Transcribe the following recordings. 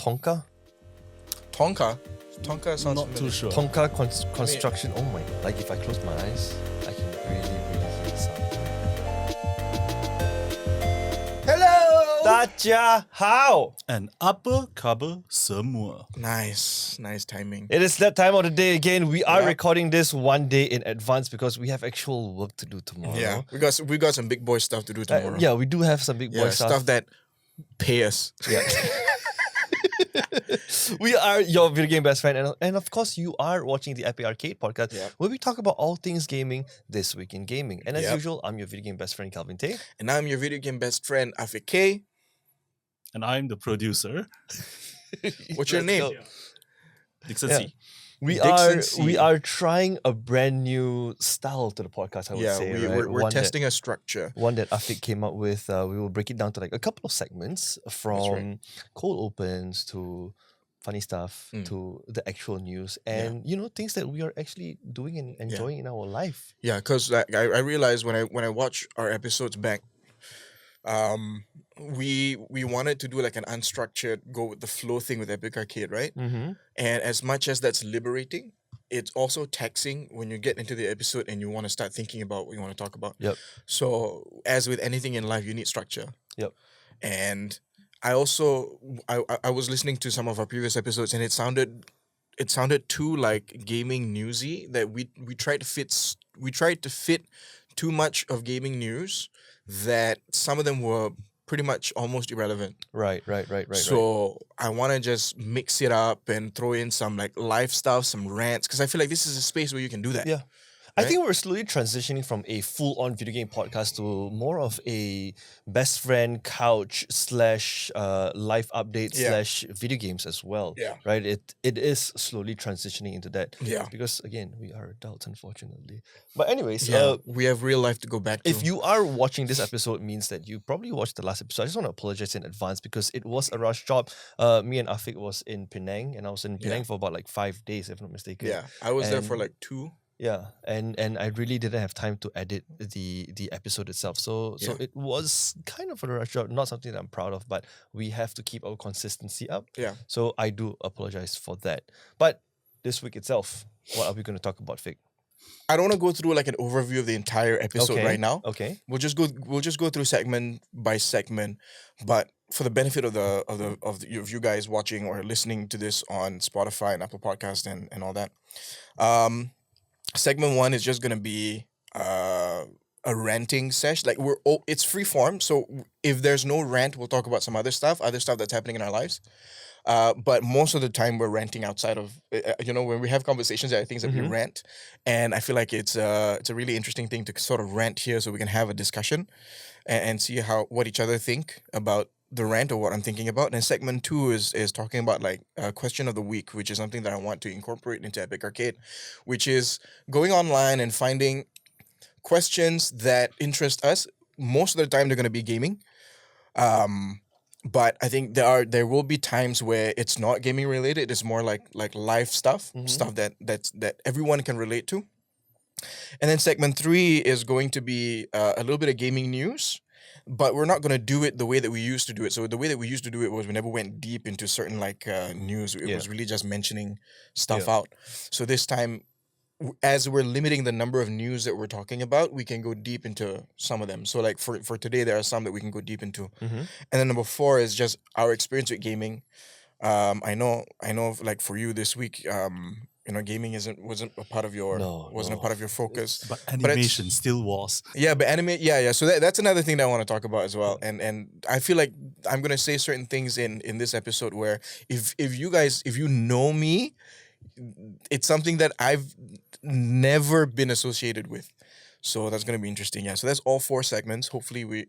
Tonka? Tonka sounds Not familiar. too sure. Tonka construction. Oh my! Like if I close my eyes, I can really hear the sound. Hello. 大家好! And upper cover semua. Nice timing. It is that time of the day again. We are Yeah. recording this one day in advance because we have actual work to do tomorrow. Yeah, we got some big boy stuff to do tomorrow. Yeah, we do have some big boy Yeah, stuff that pay us. Yeah. We are your video game best friend, and of course, you are watching the Epic Arcade podcast, Yep. where we talk about all things gaming this week in gaming. And as Yep. usual, I'm your video game best friend, Calvin Tay. And I'm your video game best friend, Afiq. And I'm the producer, What's your Let's name? go. Dickson Yeah. C. Dickson C. We are trying a brand new style to the podcast. I would Yeah, say we're One testing a structure. one that Afiq came up with. We will break it down to like a couple of segments, from cold opens to funny stuff to the actual news, and things that we are actually doing and enjoying in our life. Yeah, because I realized when I watch our episodes back, we wanted to do like an unstructured, go with the flow thing with Epic Arcade, right? Mm-hmm. And as much as that's liberating, it's also taxing when you get into the episode and you want to start thinking about what you want to talk about. Yep. So as with anything in life, you need structure. Yep. And I also I was listening to some of our previous episodes and it sounded too like gaming newsy, that we tried to fit too much of gaming news, that some of them were pretty much almost irrelevant. Right. So I want to just mix it up and throw in some like live stuff, some rants, because I feel like this is a space where you can do that. Yeah. I think we're slowly transitioning from a full-on video game podcast to more of a best friend couch / life update / video games as well. Yeah. Right? It is slowly transitioning into that. Yeah. Because again, we are adults, unfortunately. But anyways, We have real life to go back to. if you are watching this episode, means that you probably watched the last episode. I just want to apologize in advance because it was a rush job. Me and Afiq was in Penang, and I was in Penang for about like 5 days, if I'm not mistaken. Yeah, I was there for And- like 2. Yeah, and I really didn't have time to edit the episode itself. So it was kind of a rush job, not something that I'm proud of, but we have to keep our consistency up. Yeah. So I do apologize for that. But this week itself, what are we going to talk about, Fig? I don't want to go through like an overview of the entire episode right now. Okay. We'll just go through segment by segment, but for the benefit of you guys watching or listening to this on Spotify and Apple Podcast and all that, segment 1 is just gonna be a ranting sesh. Like it's free form, so if there's no rant, we'll talk about some other stuff that's happening in our lives. But most of the time we're ranting outside of when we have conversations, there are things that we rant, and I feel like it's a really interesting thing to sort of rant here, so we can have a discussion and see what each other think about the rant or what I'm thinking about. And segment 2 is talking about like a question of the week, which is something that I want to incorporate into Epic Arcade, which is going online and finding questions that interest us. Most of the time they're going to be gaming. But I think there will be times where it's not gaming related. It's more like life stuff, stuff that everyone can relate to. And then segment 3 is going to be a little bit of gaming news, but we're not going to do it the way that we used to do it. So the way that we used to do it was we never went deep into certain news. It was really just mentioning stuff out. So this time, as we're limiting the number of news that we're talking about, we can go deep into some of them. So like for today, there are some that we can go deep into. And then number 4 is just our experience with gaming. I know like for you this week, gaming wasn't a part of your a part of your focus. But animation still was. Yeah, but anime, so that's another thing that I want to talk about as well. And I feel like I'm gonna say certain things in this episode where if you know me, it's something that I've never been associated with. So that's gonna be interesting. Yeah. So that's all 4 segments. Hopefully we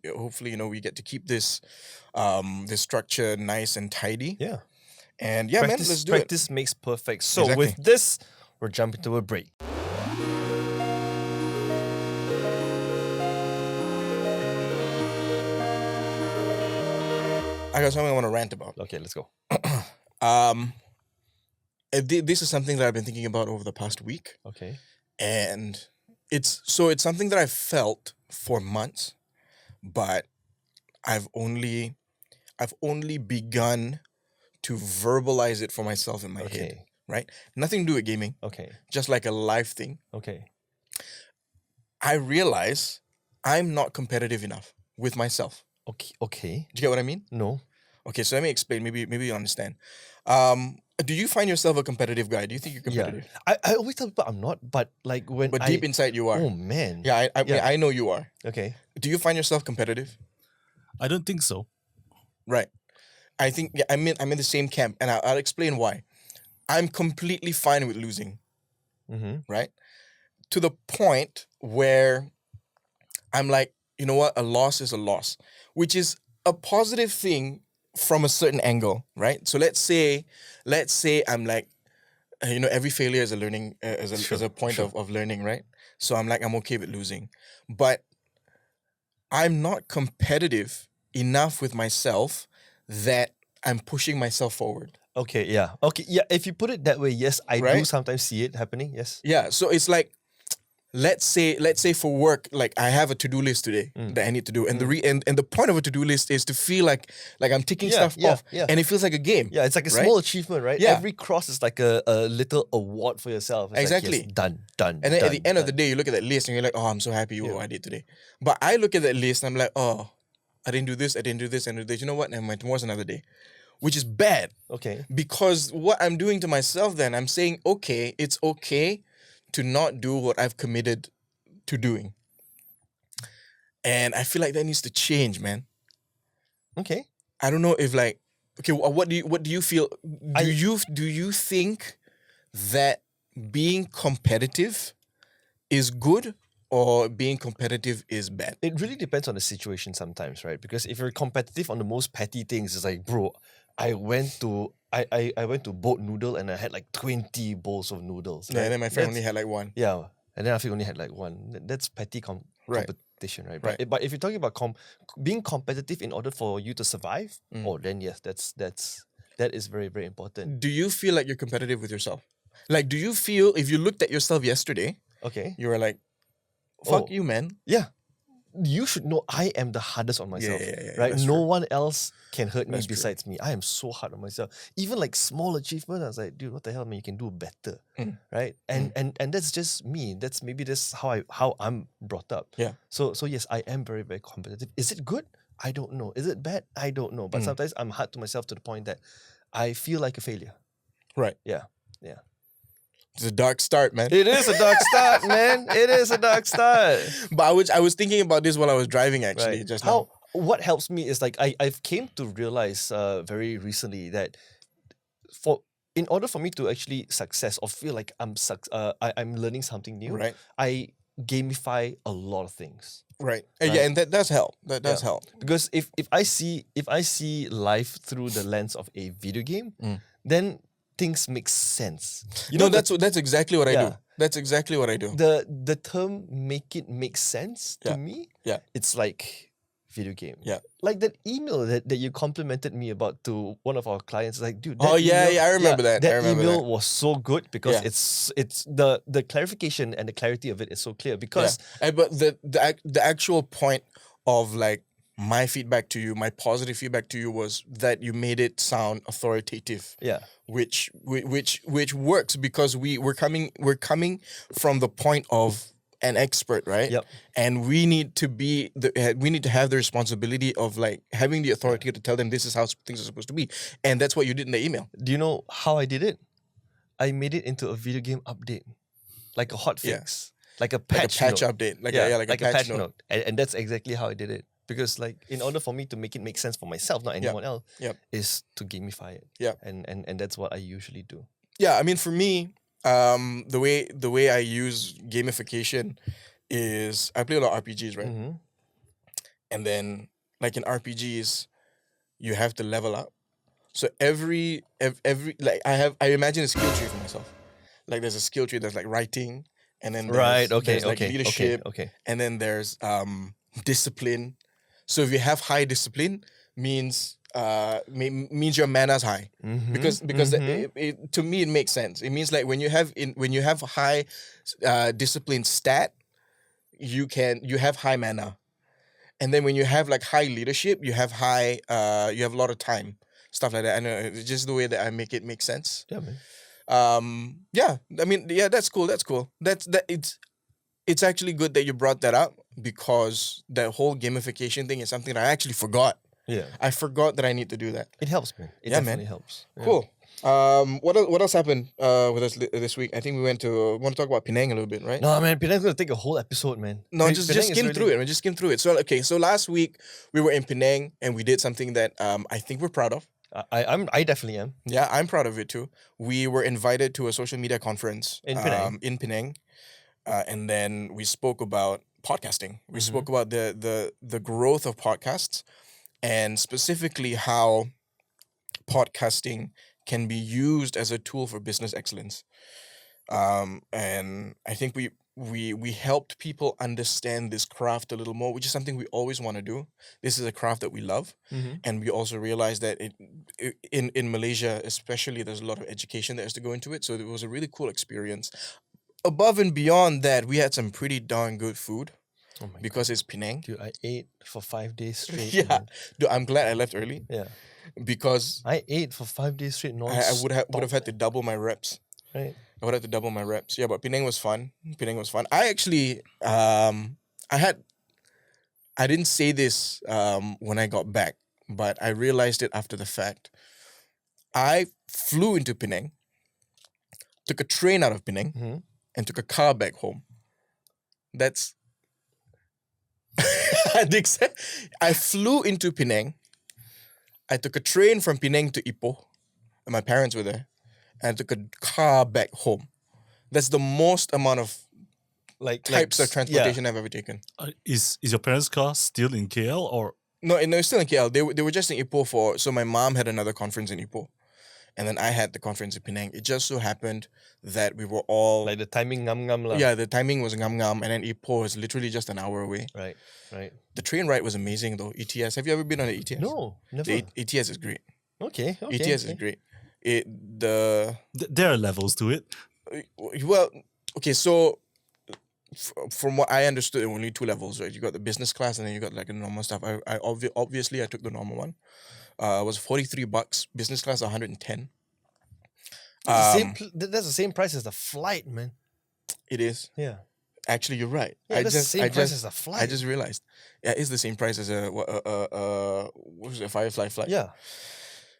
get to keep this structure nice and tidy. Yeah. And yeah, man, let's do it. Practice makes perfect. So Exactly. with this, we're jumping to a break. I got something I want to rant about. Okay, let's go. This is something that I've been thinking about over the past week, Okay. and it's something that I've felt for months, but I've only begun to verbalize it for myself in my head, right? Nothing to do with gaming, just like a life thing. I realize I'm not competitive enough with myself. Okay. Do you get what I mean? No. Okay, so let me explain. Maybe you understand. Do you find yourself a competitive guy? Do you think you're competitive? Yeah. I always tell people I'm not, but like But deep inside you are. Oh man. Yeah, I know you are. Okay. Do you find yourself competitive? I don't think so. Right. I think I'm in the same camp, and I'll explain why. I'm completely fine with losing. Right? To the point where I'm like, you know what? A loss is a loss, which is a positive thing from a certain angle, right? So let's say I'm like, every failure is a learning, is a point of learning, right? So I'm like, I'm okay with losing, but I'm not competitive enough with myself that I'm pushing myself forward. Okay, yeah. Okay, yeah. If you put it that way, yes, I do sometimes see it happening. Yes. Yeah. So it's like, let's say for work, like I have a to-do list today that I need to do, and the point of a to-do list is to feel like I'm ticking stuff off, and it feels like a game. Yeah, it's like a small achievement, right? Yeah. Every cross is like a little award for yourself. It's Exactly. Like, yes, done. And then at the end of the day, you look at that list and you're like, oh, I'm so happy with what I did today. But I look at that list and I'm like, oh, I didn't do this, I didn't do this, and you know what? Never mind, tomorrow's another day. Which is bad. Okay. Because what I'm doing to myself then, I'm saying, okay, it's okay to not do what I've committed to doing. And I feel like that needs to change, man. Okay. I don't know if like, okay, what do you feel? Do you think that being competitive is good or being competitive is bad? It really depends on the situation sometimes, right? Because if you're competitive on the most petty things, it's like, bro, I went to boat noodle and I had like 20 bowls of noodles. Yeah, right? and then my friend only had like one. Yeah, and then Afiq only had like one. That's petty competition, right? Right. But if you're talking about being competitive in order for you to survive, then yes, that is very, very important. Do you feel like you're competitive with yourself? Like, do you feel if you looked at yourself yesterday, you were like, fuck you, man. Yeah. You should know I am the hardest on myself, right? that's No true. one else can hurt me That's true. besides me. I am so hard on myself. Even like small achievement, I was like, dude, what the hell, man? You can do better, right? And that's just me. That's maybe that's how I'm brought up. Yeah. So yes, I am very, very competitive. Is it good? I don't know. Is it bad? I don't know. But sometimes I'm hard to myself to the point that I feel like a failure. Right. Yeah. It's a dark start, man. It is a dark start, man. It is a dark start. But I was thinking about this while I was driving actually just now. What helps me is like I've came to realize very recently that in order for me to actually success or feel like I'm learning something new, I gamify a lot of things. Right. Yeah, and that does help. That does help. Because if I see life through the lens of a video game, then things make sense. That's exactly what I do. That's exactly what I do. The term make it make sense to me. Yeah. It's like video game. Yeah. Like that email that you complimented me about to one of our clients. Like, dude, I remember that. That email was so good because it's the clarification and the clarity of it is so clear because but the actual point of like my feedback to you, my positive feedback to you was that you made it sound authoritative. Yeah. Which works because we're coming from the point of an expert, right? Yep. And we need to have the responsibility of like having the authority to tell them this is how things are supposed to be. And that's what you did in the email. Do you know how I did it? I made it into a video game update. Like a hotfix. Like a patch update. Like a patch note. And that's exactly how I did it. Because like in order for me to make it make sense for myself, not anyone else, is to gamify it. Yeah. And that's what I usually do. Yeah, I mean for me, the way I use gamification is I play a lot of RPGs, right? Mm-hmm. And then like in RPGs, you have to level up. So every like I imagine a skill tree for myself. Like there's a skill tree that's like writing, and then there's like leadership, and then there's discipline. So if you have high discipline, means your manners high, because to me it makes sense. It means like when you have high discipline stat, you have high manner, and then when you have like high leadership, you have a lot of time. stuff like that. I know it's just the way that I make it make sense. Yeah, man. Yeah, I mean, yeah, that's cool. It's actually good that you brought that up, because that whole gamification thing is something that I actually forgot. Yeah. I forgot that I need to do that. It helps, man. It Yeah, definitely man. helps. Yeah. Cool. What else happened with us this week? I think we want to talk about Penang a little bit, right? No, man, Penang's gonna take a whole episode, man. No, Penang just is skim really- through it. Just skim through it. So okay, so last week we were in Penang and we did something that I think we're proud of. I definitely am. Yeah, I'm proud of it too. We were invited to a social media conference In Penang. In Penang, and then we spoke about podcasting. We spoke about the growth of podcasts, and specifically how podcasting can be used as a tool for business excellence. And I think we helped people understand this craft a little more, which is something we always want to do. This is a craft that we love, and we also realized that in Malaysia especially, there's a lot of education that has to go into it. So it was a really cool experience. Above and beyond that, we had some pretty darn good food. Oh my because it's Penang. Dude, I ate for 5 days straight. Yeah, man. dude, I'm glad I left early Yeah. because I ate for 5 days straight. I would have had to double my reps. Right. I would have to double my reps. Yeah, but Penang was fun. Penang was fun. I actually I didn't say this when I got back, but I realized it after the fact. I flew into Penang, took a train out of Penang, and took a car back home. That's Dickson. I flew into Penang. I took a train from Penang to Ipoh, and my parents were there. And I took a car back home. That's the most amount of types of transportation I've ever taken. Is your parents' car still in KL or? No, it's still in KL. They were just in Ipoh so my mom had another conference in Ipoh. And then I had the conference in Penang. It just so happened that we were all... Like the timing ngam-ngam lah. Yeah, the timing was ngam-ngam, and then Ipoh is literally just an hour away. Right. The train ride was amazing though, ETS. Have you ever been on the ETS? No, never. The ETS is great. Okay. ETS is great. There are levels to it. Well, okay, so from what I understood, there were only 2 levels, right? You got the business class and then you got like the normal stuff. Obviously I took the normal one. It was $43. Business class 110. That's the same price as the flight, man. It is. Yeah. Actually, you're right. Yeah, that's the same price as the flight. I just realized. Yeah, it's the same price as a what was it, Firefly flight. Yeah.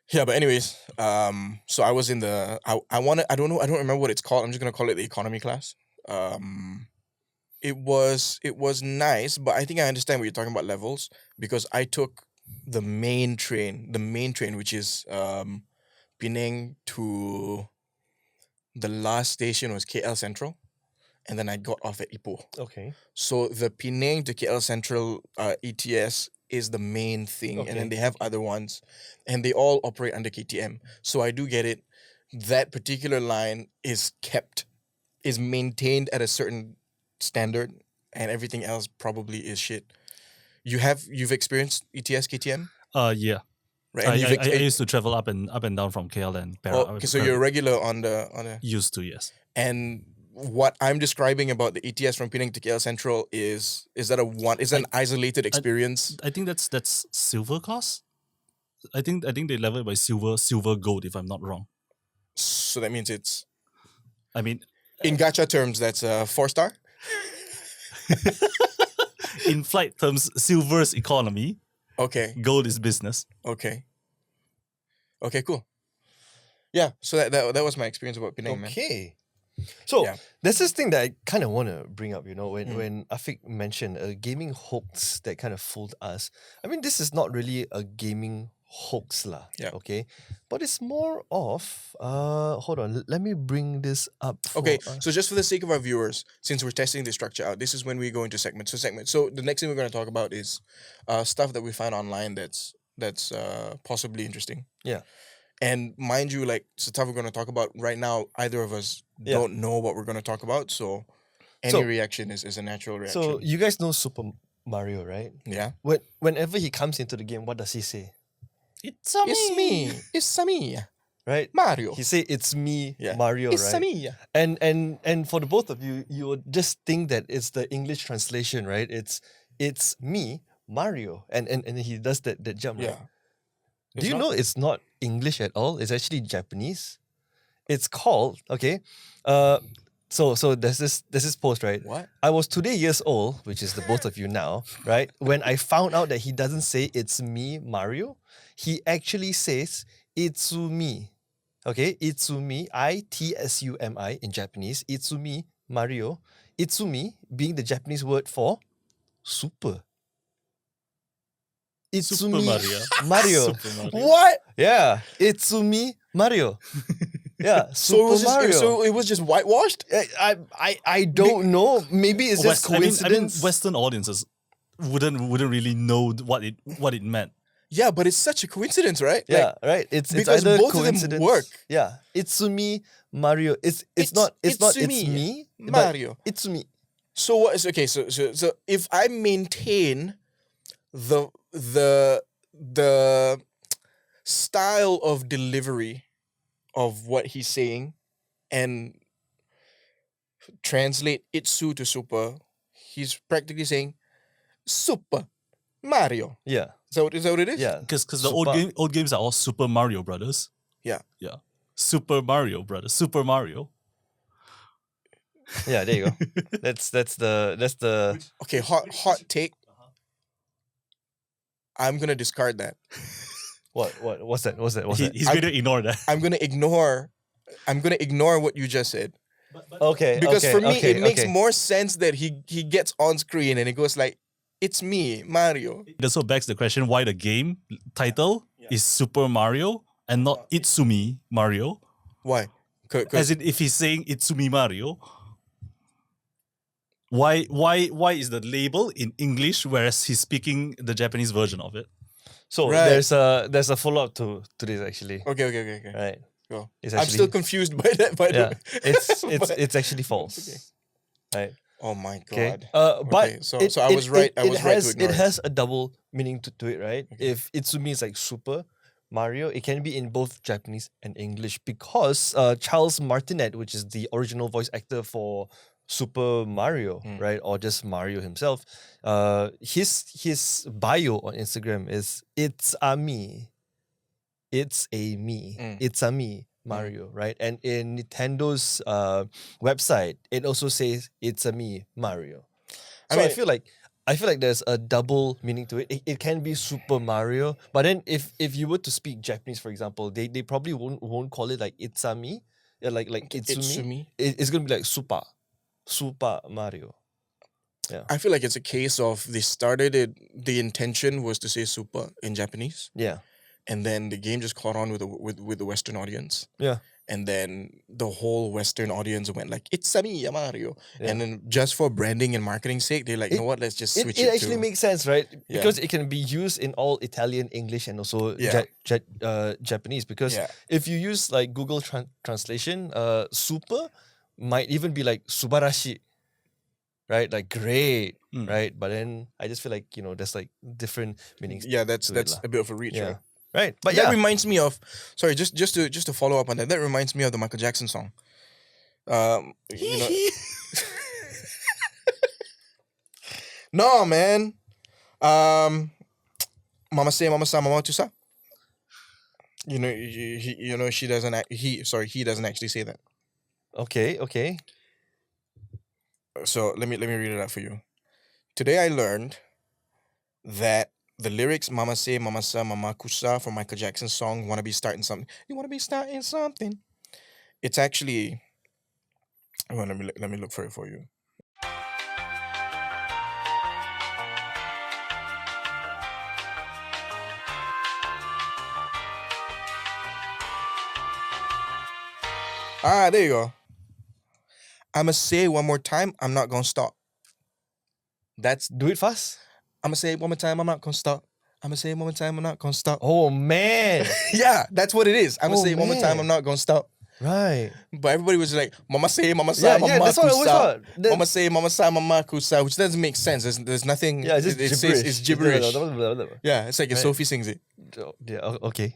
Yeah, but anyways, so I was in the I don't remember what it's called. I'm just gonna call it the economy class. It was nice, but I think I understand what you're talking about levels, because I took the main train, which is Penang to the last station was KL Central, and then I got off at Ipoh. Okay. So the Penang to KL Central ETS is the main thing, and then they have other ones, and they all operate under KTM. So I do get it. That particular line is maintained at a certain standard, and everything else probably is shit. You've experienced ETS KTM? Yeah. Right. I used to travel up and down from KL and Perak. Okay, so you're a regular on the used to, yes. And what I'm describing about the ETS from Penang to KL Central is an isolated experience? I think that's silver class. I think they level it by silver gold, if I'm not wrong. So that means it's, I mean, in gacha terms, that's 4-star. in flight terms, silver's economy. Okay. Gold is business. Okay, cool. Yeah, so that was my experience about Penang, man. Okay. So Yeah. there's this thing that I kind of want to bring up, when Afiq mentioned a gaming hoax that kind of fooled us. I mean, this is not really a gaming hoax lah. Yeah. Okay. But it's more of hold on, let me bring this up. Okay, so just for the sake of our viewers, since we're testing this structure out, this is when we go into segments. So the next thing we're going to talk about is stuff that we find online that's possibly interesting. Yeah. And mind you, like, stuff we're going to talk about right now, either of us don't know what we're going to talk about. So any reaction is a natural reaction. So you guys know Super Mario, right? Yeah. Whenever he comes into the game, what does he say? It's me. Right? Mario. He say it's me, Yeah. Mario, It's right? me. And for the both of you, you would just think that it's the English translation, right? It's me, Mario. And he does that jump, right? Yeah. Do you know it's not English at all? It's actually Japanese. It's called, okay. So there's this post, right? What? I was today years old, which is the both of you now, right? When I found out that he doesn't say it's me, Mario, he actually says Itsumi. Okay, Itsumi, Itsumi in Japanese, Itsumi, Mario. Itsumi being the Japanese word for super. Super Itsumi Mario. Mario. Super Mario. What? Yeah, Itsumi Mario. Yeah, So Super Mario. it was just whitewashed? I don't know. Maybe it's just coincidence. I mean, Western audiences wouldn't really know what it meant. Yeah, but it's such a coincidence, right? Yeah, right. It's because either both of them coincidence. work. Yeah, Itsumi Mario. It's not it's Itsumi me Mario. But Itsumi. So what is okay? So if I maintain the style of delivery of what he's saying and translate Itsu to super, he's practically saying Super Mario. Yeah. Is that what it is? Yeah. Because the old games are all Super Mario Brothers. Yeah. Yeah. Super Mario Brothers. Super Mario. Yeah, there you go. that's the Okay, hot take. I'm gonna discard that. what's that? He's going to ignore that. I'm gonna ignore what you just said. Okay. Because okay, for me, okay, it makes okay. more sense that he gets on screen and it goes like, "It's me, Mario." That also begs the question why the game title is Super Mario and not Itsumi Mario. Why? As in, if he's saying Itsumi Mario, why is the label in English whereas he's speaking the Japanese version of it? So Right. there's a follow up to this actually. Okay. Right. Go. It's I'm still confused by that. By Yeah. the It's it's actually false. okay. Right. Oh my Okay. god. But Okay, so I was right. I was right to ignore it it. has a double meaning to it, right? Okay. If Itsumi is like Super Mario, it can be in both Japanese and English because Charles Martinet, which is the original voice actor for Super Mario, right, or just Mario himself, his bio on Instagram is it's a me, it's a me, it's a me. Mario, right? And in Nintendo's website, it also says it's a me, Mario. So I mean- feel like there's a double meaning to it. It can be Super Mario, but then if you were to speak Japanese, for example, they probably won't call it like it's a me, yeah, like Itsumi. Itsumi. It's gonna be like Super Mario. Yeah. I feel like it's a case of they started it. The intention was to say super in Japanese, Yeah. and then the game just caught on with the Western audience. Yeah. And then the whole Western audience went like, "It's a me, Mario." Yeah. And then just for branding and marketing sake, they're like, "You know what? Let's just switch it." It actually makes sense, right? Yeah. Because it can be used in all Italian, English, and also Yeah. Japanese. Because Yeah. if you use like Google translation, super might even be like subarashi, right? Like great, right? But then I just feel like there's like different meanings. Yeah, that's to it a lah. bit of a reach, Yeah. right? Right, but That yeah, reminds me of just to follow up on that. That reminds me of the Michael Jackson song. You know, no man. Mamasaymamasamamatusa. He doesn't actually say that. okay. So let me read it out for you. Today I learned that the lyrics "Mama say Mama sa Mama kusa" from Michael Jackson's song "Wanna Be Starting Something." You wanna be starting something. It's actually. Well, let me look for it for you. There you go. I'ma say it one more time. I'm not gonna stop. That's. Do it fast. I'ma say it one more time. I'm not gonna stop. I'ma say it one more time. I'm not gonna stop. Oh man. Yeah, that's what it is. I'ma Oh, say it one more time. man. I'm not gonna stop. Right. But everybody was like, Mama say, Mama Yeah, sa, yeah, Mama that's what I always kusa. thought. Mama say, Mama sa, Mama kusa, which doesn't make sense. There's nothing. Yeah, it's just it says gibberish. it's gibberish. Right. Yeah, it's like if Sophie sings it. Yeah. Okay.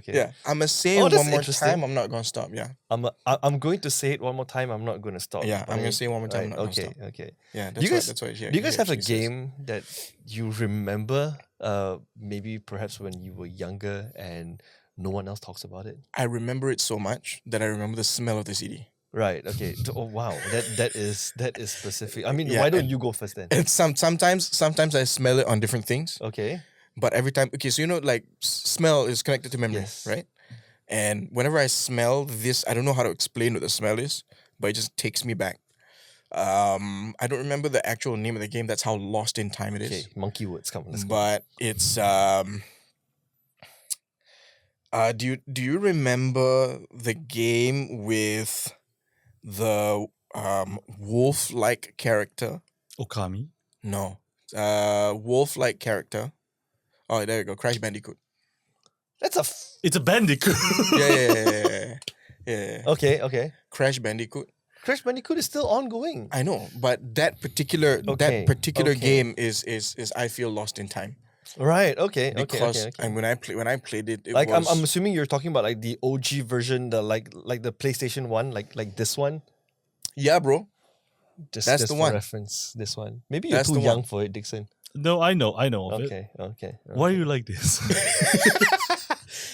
Yeah, I'ma say Oh, it that's one more interesting. time. I'm not gonna stop. Yeah, I'm going to say it one more time. I'm not going to stop. yeah, but I'm gonna then- say it one more time. right, I'm not gonna okay. stop. Okay. Yeah, Do you guys that's what do you guys have a actually says. game that you remember? Maybe perhaps when you were younger and no one else talks about it. I remember it so much that I remember the smell of the CD. Right. Okay. Oh wow. That is specific. I mean, Yeah, why don't and- you go first then? And sometimes I smell it on different things, Okay. but every time, okay, so like smell is connected to memory, Yes. right? And whenever I smell this, I don't know how to explain what the smell is, but it just takes me back. I don't remember the actual name of the game. That's how lost in time it is. Okay. Monkey words. Come on. Let's go. But it's do you remember the game with the wolf-like character? Okami. No. Wolf-like character. Oh, there you go. Crash Bandicoot. That's a. It's a Bandicoot. Yeah. Okay. Crash Bandicoot. Crash Bandicoot is still ongoing. I know, but that particular Okay, okay. okay. game is I feel lost in time Right. Okay. because Okay. and when I played it, it Like was I'm assuming you're talking about like the OG version, the like the PlayStation one, like this one. yeah, bro. Just That's just the for one. reference. This one. Maybe you're That's too the young one. for it, Dickson. No, I know of it. Okay. Why are you like this?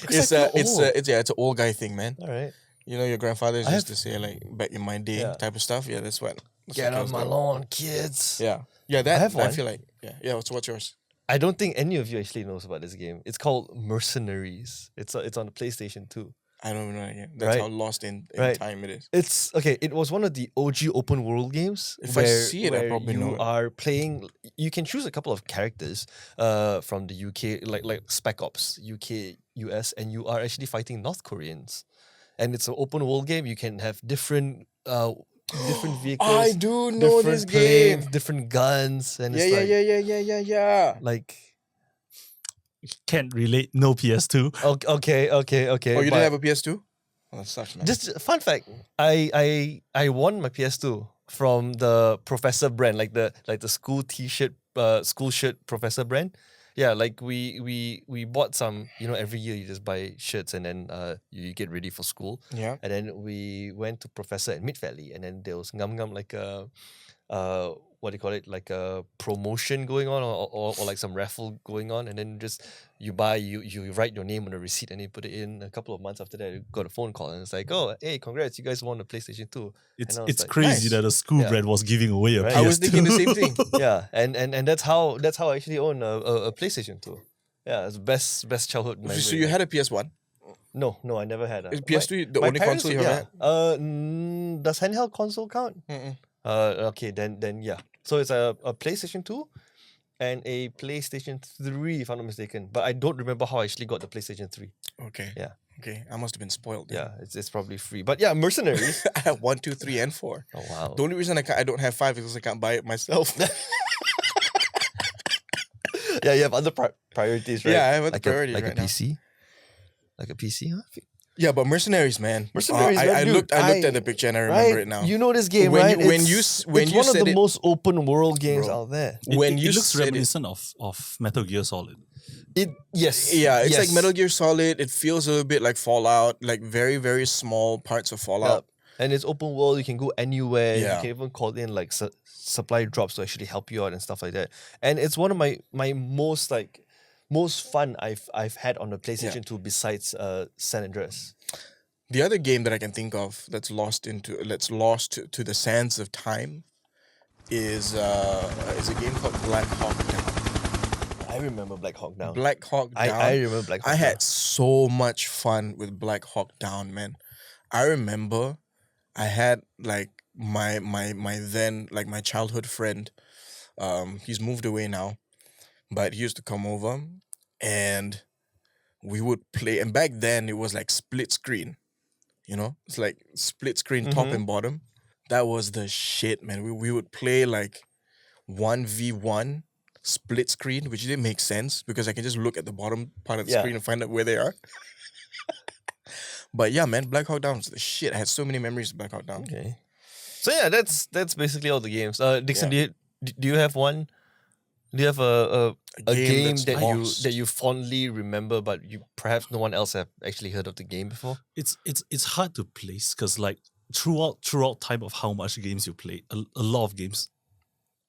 It's I feel old. it's an old guy thing, man. All right. You know, your grandfathers I used have- to say like back in my day Yeah. type of stuff. Yeah, that's what. Get I on was my doing. lawn, kids. Yeah. That I have one. feel like yeah. What's yours? I don't think any of you actually knows about this game. It's called Mercenaries. It's on the PlayStation 2. I don't even know that game. That's Right. how lost in Right. time it is. It's okay. It was one of the OG open world games. If I see it, I where probably you know it. are playing. You can choose a couple of characters, from the UK, like Spec Ops, UK, US, and you are actually fighting North Koreans, and it's an open world game. You can have different vehicles. I do know different this game. planes, different guns, and Yeah. like Can't relate. No PS2. okay. Oh, you but didn't have a PS2? Oh, that sucks, man. just fun fact. I won my PS2 from the Professor brand, like the school T-shirt, school shirt Professor brand. Yeah, like we bought some. Every year you just buy shirts and then you get ready for school. yeah. And then we went to Professor at Mid Valley, and then there was ngam like a what do you call it, like a promotion going on, or like some raffle going on, and then just you buy, you write your name on a receipt and you put it in. A couple of months after that, you got a phone call and it's like, oh hey, congrats, you guys won a PlayStation 2. It's And I was it's like, crazy nice. that a school Yeah. brand was giving away a Right. PS2. I was thinking the same thing. Yeah, and that's how I actually own a PlayStation 2. Yeah, it's best childhood memory. So you had a PS1? No, I never had a Is PS2 the my only parents console you would- have had? does handheld console count? Mm-mm. Okay, then yeah. So it's a PlayStation 2 and a PlayStation 3, if I'm not mistaken. But I don't remember how I actually got the PlayStation 3. Okay. Yeah. Okay, I must have been spoiled. Then. Yeah, it's probably free. But yeah, Mercenaries. I have 1, 2, 3, and 4. Oh wow. The only reason I don't have 5 is because I can't buy it myself. Yeah, you have other priorities, right? Yeah, I have other like priorities like right a now. PC. Like a PC, huh? Yeah, but Mercenaries, man. Mercenaries, I man, looked dude, at the picture and I remember it now. You know this game, When right? you- when you It's- s- when it's you one of said the it- most open world games Bro. out there. When you it looks said it- reminiscent of Metal Gear Solid. Yes. Yeah, it's yes. like Metal Gear Solid. It feels a little bit like Fallout, like very, very small parts of Fallout. And it's open world. You can go anywhere. Yeah. You can even call in like supply drops to actually help you out and stuff like that. And it's one of my most fun I've had on the PlayStation 2 besides San Andreas. The other game that I can think of that's lost to the sands of time is a game called Black Hawk Down. I remember Black Hawk Down. Black Hawk Down. I remember Black Hawk I Down. had so much fun with Black Hawk Down, man. I remember I had like my then like my childhood friend. He's moved away now, but he used to come over and we would play. And back then it was like split screen, it's like split screen top and bottom. That was the shit, man. We would play like 1v1 split screen, which didn't make sense because I can just look at the bottom part of the Yeah. screen and find out where they are. But yeah, man, Black Hawk Down was the shit. I had so many memories of Black Hawk Down. Okay. So yeah, that's basically all the games. Dickson, Yeah. do you have one? Do you have a game that's that lost. you fondly remember, but you perhaps no one else have actually heard of the game before? It's hard to place because like throughout time of how much games you play, a lot of games.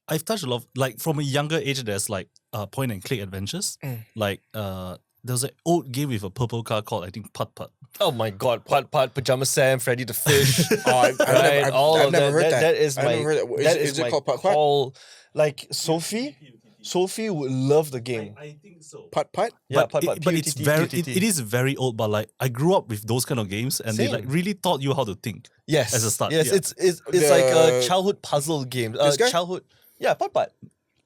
I've touched a lot of, like from a younger age. There's like point and click adventures. Like there's an old game with a purple car called I think Putt-Putt. Oh my god, Putt-Putt, Pajama Sam, Freddi the Fish. I've never heard that. That is I've my never heard that. that Is it my called Putt-Putt? call. Like Sophie would love the game. I think so. Putt-Putt? Yeah, But, Putt-Putt. but it's it is very old. But like I grew up with those kind of games, and they like Same. really taught you how to think. Yes. as a start, Yes, yeah. it's like a The- childhood puzzle game. This guy? Childhood. Yeah, Putt-Putt.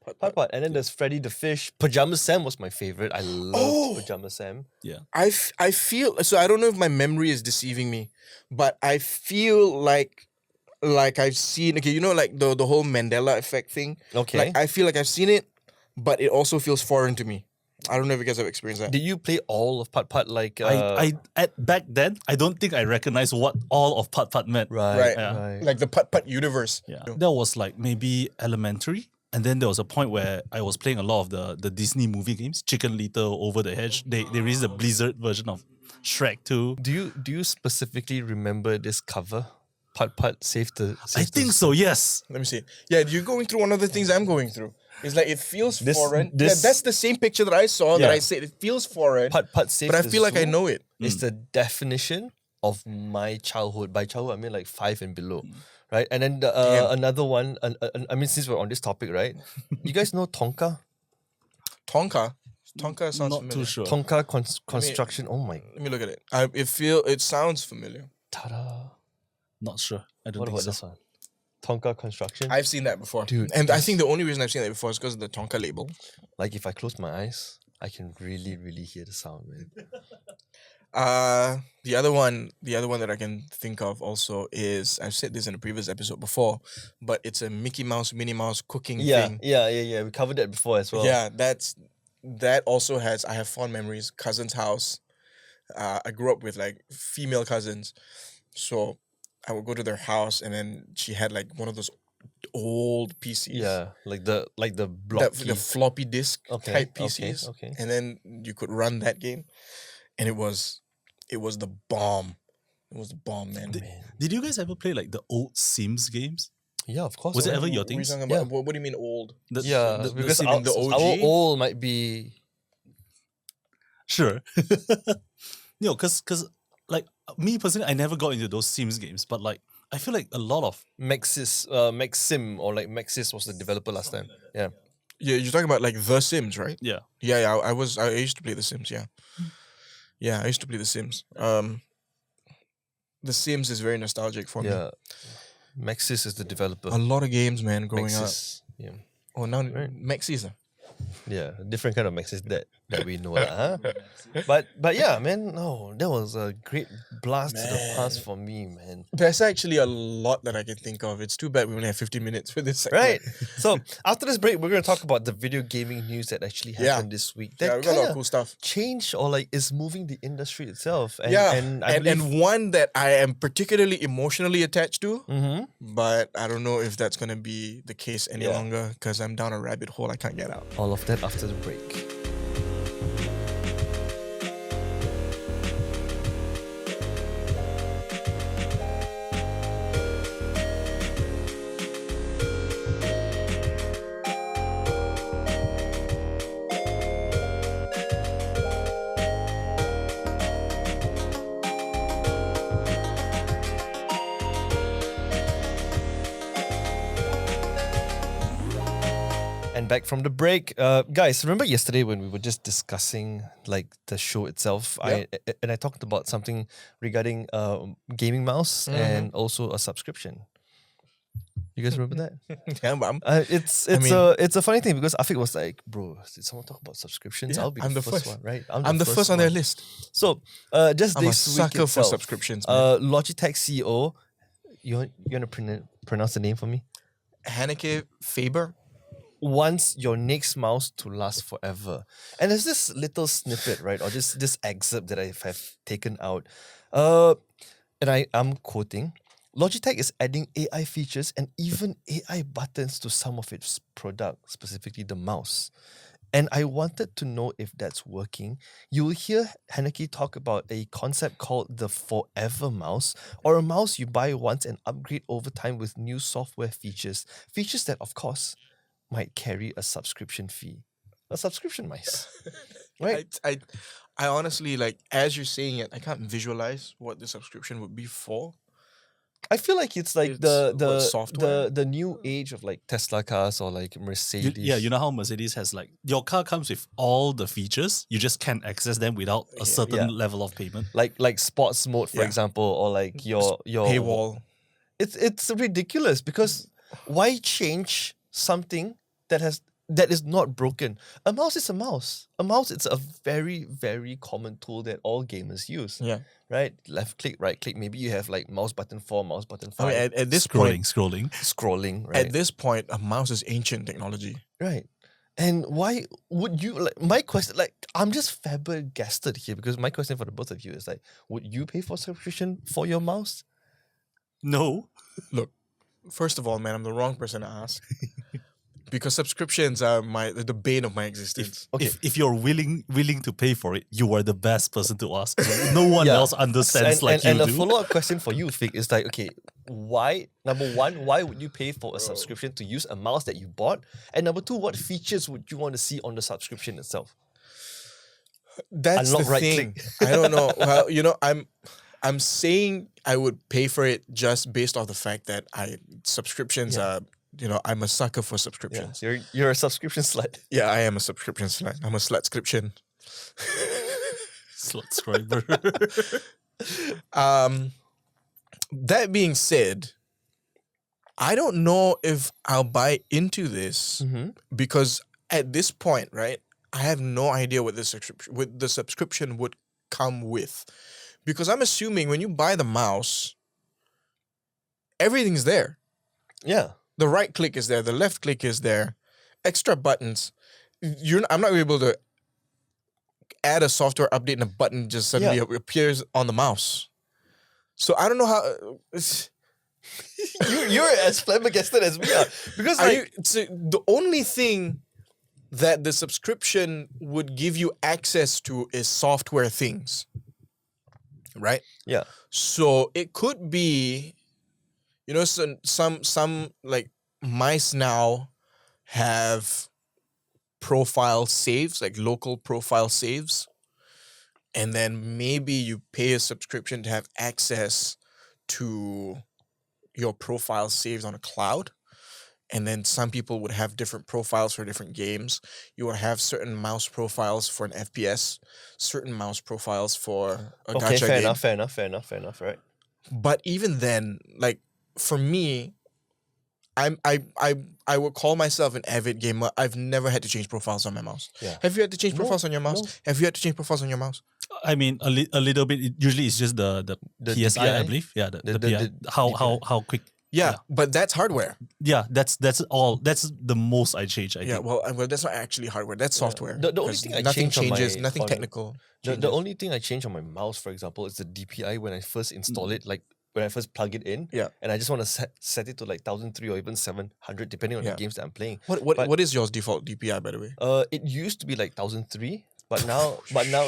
Putt-Putt. Putt-Putt. And then there's Freddi the Fish. Pajama Sam was my favorite. I love Pajama Sam. I feel so. I don't know if my memory is deceiving me, but I feel like I've seen. Okay, you know, like the whole Mandela effect thing. Okay. Like I feel like I've seen it, but it also feels foreign to me. I don't know if you guys have experienced that. Did you play all of Putt-Putt? Like I at back then I don't think I recognized what all of Putt-Putt meant. right, Yeah. Like the Putt-Putt universe. Yeah, that was like maybe elementary, and then there was a point where I was playing a lot of the Disney movie games, Chicken Little, Over the Hedge. They released the Blizzard version of Shrek too. Do you specifically remember this cover? Putt-Putt save the. I think so. Yes. Let me see. Yeah, you're going through one of the things I'm going through. It's like it feels This- foreign. this- yeah, that's the same picture that I saw. That Yeah. I said it feels foreign, Putt-Putt save but I the feel like I zoo know it. is the definition of my childhood. By childhood, I mean like 5 and below, right? And then the, Damn. another one. I mean, since we're on this topic, right? You guys know Tonka? Tonka sounds Not familiar. too sure. Tonka construction. Oh my! Let me look at it. It sounds familiar. Ta-da! Not sure. I don't What think about so. this one? Tonka construction. I've seen that before, Dude, And I this- think the only reason I've seen that before is because of the Tonka label. Like if I close my eyes, I can really, really hear the sound, man. The other one that I can think of also is, I've said this in a previous episode before, but it's a Mickey Mouse, Minnie Mouse cooking Yeah, thing. yeah. We covered that before as well. Yeah, that also has. I have fond memories. Cousin's house. I grew up with like female cousins, so I would go to their house, and then she had like one of those old PCs. Yeah, like the block The floppy disk Okay, type okay, PCs. okay. And then you could run that game, and it was the bomb. It was the bomb, man. Did you guys ever play like the old Sims games? Yeah, of course. Was it man. ever your What are you things? talking Yeah. about? What do you mean old? Yeah, because Sim- our, the our OG? old might be Sure. Because like me personally, I never got into those Sims games, but like I feel like a lot of Maxim or like Maxis was the developer last time. Yeah. Yeah, you're talking about like The Sims, right? yeah. Yeah. I used to play The Sims. Yeah. Yeah, I used to play The Sims. The Sims is very nostalgic for me. Yeah. Maxis is the developer. A lot of games, man, growing up. Maxis. Yeah. Oh, now Right. Maxis. Yeah, different kind of Maxis that we know, huh? But yeah, man, no, that was a great blast to the past for me, man. There's actually a lot that I can think of. It's too bad we only have 15 minutes for this segment. Right. So after this break, we're gonna talk about the video gaming news that actually Yeah. happened this week. Yeah, That we got a lot kind of of cool stuff. changed or like is moving the industry itself. And, Yeah, and I believe, and one that I am particularly emotionally attached to, Mhm. but I don't know if that's gonna be the case any Yeah. longer because I'm down a rabbit hole I can't get out. all of that after the break. And back from the break, guys. Remember yesterday when we were just discussing like the show itself? I talked about something regarding gaming mouse and also a subscription. You guys remember that? Yeah, but It's mean- it's a funny thing because Afiq was like, "Bro, did someone talk about subscriptions? Yeah, I'll be I'm the the first first. one, right? I'm the first on their one." list. So, just I'm a this week sucker for itself, subscriptions, man. Logitech CEO, you want to pronounce the name for me? Hanneke Faber. Wants your next mouse to last forever. And there's this little snippet, right? Or this excerpt that I have taken out. And I'm quoting, Logitech is adding AI features and even AI buttons to some of its products, specifically the mouse. And I wanted to know if that's working. You'll hear Haneke talk about a concept called the Forever Mouse, or a mouse you buy once and upgrade over time with new software features. Features that, of course, might carry a subscription fee. A subscription mice. Right? I honestly, like, as you're saying it, I can't visualize what the subscription would be for. I feel like it's like It's software? the new age of like Tesla cars or like Mercedes. You know how Mercedes has like your car comes with all the features, you just can't access them without a certain Yeah. level of payment. like sports mode, for Yeah. example, or like your Paywall. It's ridiculous because why change something that is not broken? A mouse is a mouse. A mouse is a very, very common tool that all gamers use. Yeah. Right? Left click, right click. Maybe you have like mouse button 4, mouse button 5. I mean, at this Scrolling. Scrolling, right? At this point, a mouse is ancient technology. Right. And why would you like my question? Like, I'm just flabbergasted here because my question for the both of you is like, would you pay for subscription for your mouse? No. Look, first of all, man, I'm the wrong person to ask. Because subscriptions are the bane of my existence. Okay. If you're willing to pay for it, you are the best person to ask. No one Yeah. else understands like you and do. the follow-up question for you, Afiq, is like, okay, why, number one, why would you pay for a subscription to use a mouse that you bought? And number two, what features would you want to see on the subscription itself? That's Unlock the right thing. click. I don't know. Well, I'm saying I would pay for it just based off the fact that subscriptions are, I'm a sucker for Yeah, subscriptions. you're a subscription slut. Yeah, I am a subscription slut. I'm a slutscription. Subscriber. That being said, I don't know if I'll buy into this because at this point, right, I have no idea what the subscription would come with. Because I'm assuming when you buy the mouse, everything's there. Yeah. The right click is there, the left click is there, extra buttons. I'm not able to add a software update and a button just suddenly appears on the mouse. So I don't know how. You're as flabbergasted as we are. Because the only thing that the subscription would give you access to is software things. Right? Yeah. So it could be, some like mice now have profile saves, like local profile saves. And then maybe you pay a subscription to have access to your profile saves on a cloud. And then some people would have different profiles for different games. You would have certain mouse profiles for an FPS, certain mouse profiles for a gacha game. Fair enough, right? But even then, like, for me, I would call myself an avid gamer. I've never had to change profiles on my mouse. Yeah. Have you had to change profiles on your mouse? No. Have you had to change profiles on your mouse? I mean, a little bit. Usually, it's just the PSI, I DPI? believe. Yeah, the The PI. How quick? Yeah, but that's hardware. Yeah, that's all. That's the most I change. I Yeah, think. well, that's not actually hardware. That's software. The only 'Cause thing I nothing changed on changes, my- nothing on- technical. The changes. only thing I change on my mouse, for example, is the DPI when I first install it, like when I first plug it in. Yeah. And I just want to set it to like 1003 or even 700, depending on Yeah. the games that I'm playing. What but- what is yours default DPI, by the way? It used to be like 1003, but now